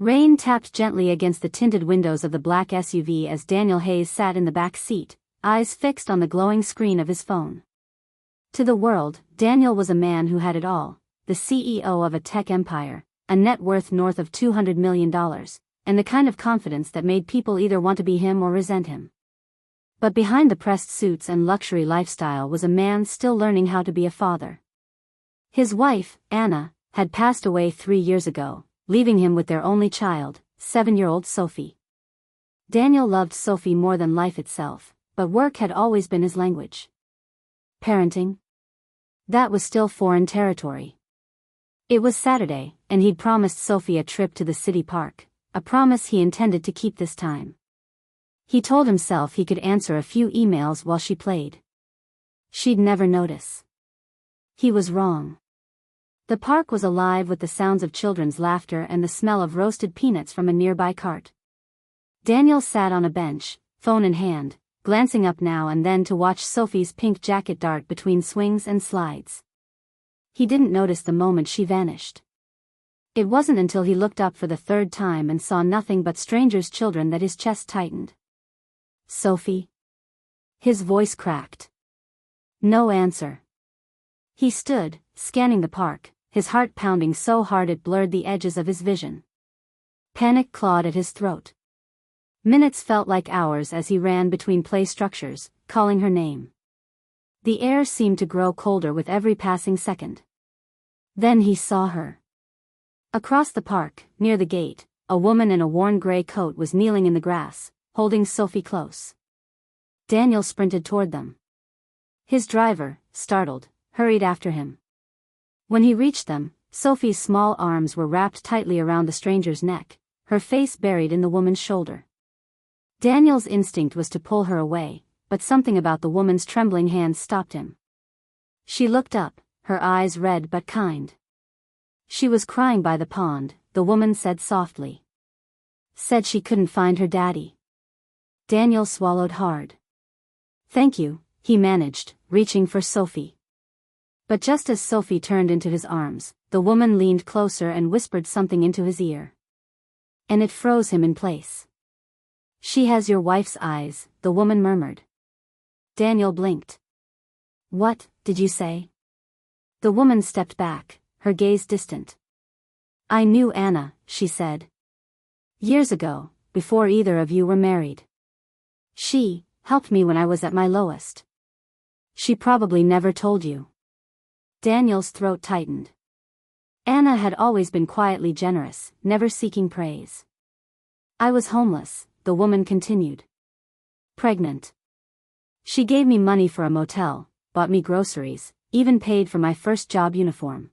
Rain tapped gently against the tinted windows of the black SUV as Daniel Hayes sat in the back seat, eyes fixed on the glowing screen of his phone. To the world, Daniel was a man who had it all, the CEO of a tech empire, a net worth north of $200 million, and the kind of confidence that made people either want to be him or resent him. But behind the pressed suits and luxury lifestyle was a man still learning how to be a father. His wife, Anna, had passed away 3 years ago, leaving him with their only child, 7-year-old Sophie. Daniel loved Sophie more than life itself, but work had always been his language. Parenting? That was still foreign territory. It was Saturday, and he'd promised Sophie a trip to the city park, a promise he intended to keep this time. He told himself he could answer a few emails while she played. She'd never notice. He was wrong. The park was alive with the sounds of children's laughter and the smell of roasted peanuts from a nearby cart. Daniel sat on a bench, phone in hand, glancing up now and then to watch Sophie's pink jacket dart between swings and slides. He didn't notice the moment she vanished. It wasn't until he looked up for the third time and saw nothing but strangers' children that his chest tightened. "Sophie?" His voice cracked. No answer. He stood, scanning the park, his heart pounding so hard it blurred the edges of his vision. Panic clawed at his throat. Minutes felt like hours as he ran between play structures, calling her name. The air seemed to grow colder with every passing second. Then he saw her. Across the park, near the gate, a woman in a worn gray coat was kneeling in the grass, holding Sophie close. Daniel sprinted toward them. His driver, startled, hurried after him. When he reached them, Sophie's small arms were wrapped tightly around the stranger's neck, her face buried in the woman's shoulder. Daniel's instinct was to pull her away, but something about the woman's trembling hands stopped him. She looked up, her eyes red but kind. She was crying by the pond, the woman said softly. Said she couldn't find her daddy. Daniel swallowed hard. "Thank you," he managed, reaching for Sophie. But just as Sophie turned into his arms, the woman leaned closer and whispered something into his ear. And it froze him in place. "She has your wife's eyes," the woman murmured. Daniel blinked. "What did you say?" The woman stepped back, her gaze distant. "I knew Anna," she said. "Years ago, before either of you were married. She helped me when I was at my lowest. She probably never told you." Daniel's throat tightened. Anna had always been quietly generous, never seeking praise. "I was homeless," the woman continued. "Pregnant. She gave me money for a motel, bought me groceries, even paid for my first job uniform.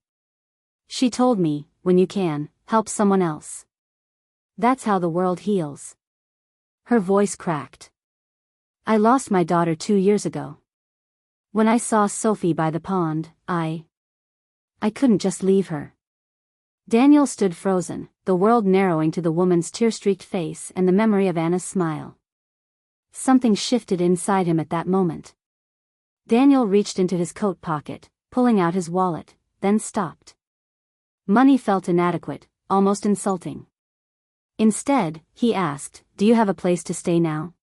She told me, when you can, help someone else. That's how the world heals." Her voice cracked. "I lost my daughter 2 years ago. When I saw Sophie by the pond, I couldn't just leave her." Daniel stood frozen, the world narrowing to the woman's tear-streaked face and the memory of Anna's smile. Something shifted inside him at that moment. Daniel reached into his coat pocket, pulling out his wallet, then stopped. Money felt inadequate, almost insulting. Instead, he asked, "Do you have a place to stay now?"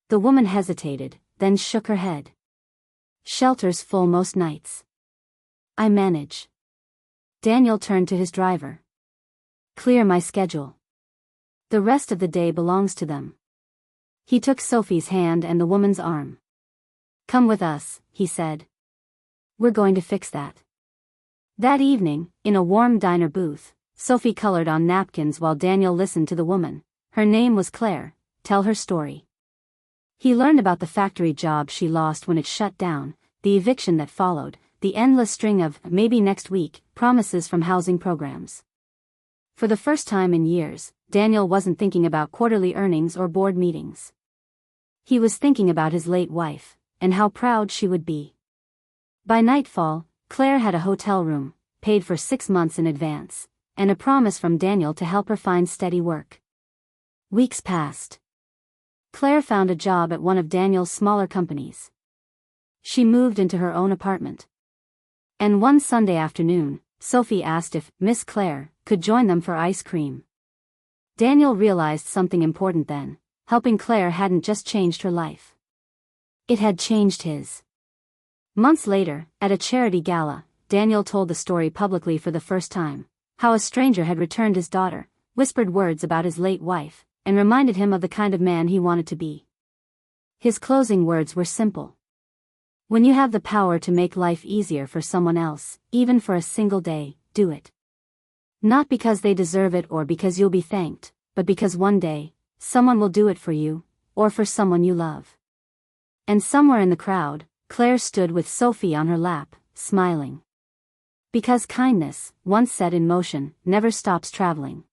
The woman hesitated, then shook her head. "Shelter's full most nights. I manage." Daniel turned to his driver. "Clear my schedule. The rest of the day belongs to them." He took Sophie's hand and the woman's arm. "Come with us," he said. "We're going to fix that." That evening, in a warm diner booth, Sophie colored on napkins while Daniel listened to the woman. Her name was Claire. Tell her story. He learned about the factory job she lost when it shut down, the eviction that followed, the endless string of "maybe next week" promises from housing programs. For the first time in years, Daniel wasn't thinking about quarterly earnings or board meetings. He was thinking about his late wife, and how proud she would be. By nightfall, Claire had a hotel room, paid for 6 months in advance, and a promise from Daniel to help her find steady work. Weeks passed. Claire found a job at one of Daniel's smaller companies. She moved into her own apartment. And one Sunday afternoon, Sophie asked if Miss Claire could join them for ice cream. Daniel realized something important then. Helping Claire hadn't just changed her life. It had changed his. Months later, at a charity gala, Daniel told the story publicly for the first time. How a stranger had returned his daughter, whispered words about his late wife, and reminded him of the kind of man he wanted to be. His closing words were simple. When you have the power to make life easier for someone else, even for a single day, do it. Not because they deserve it or because you'll be thanked, but because one day, someone will do it for you, or for someone you love. And somewhere in the crowd, Claire stood with Sophie on her lap, smiling. Because kindness, once set in motion, never stops traveling.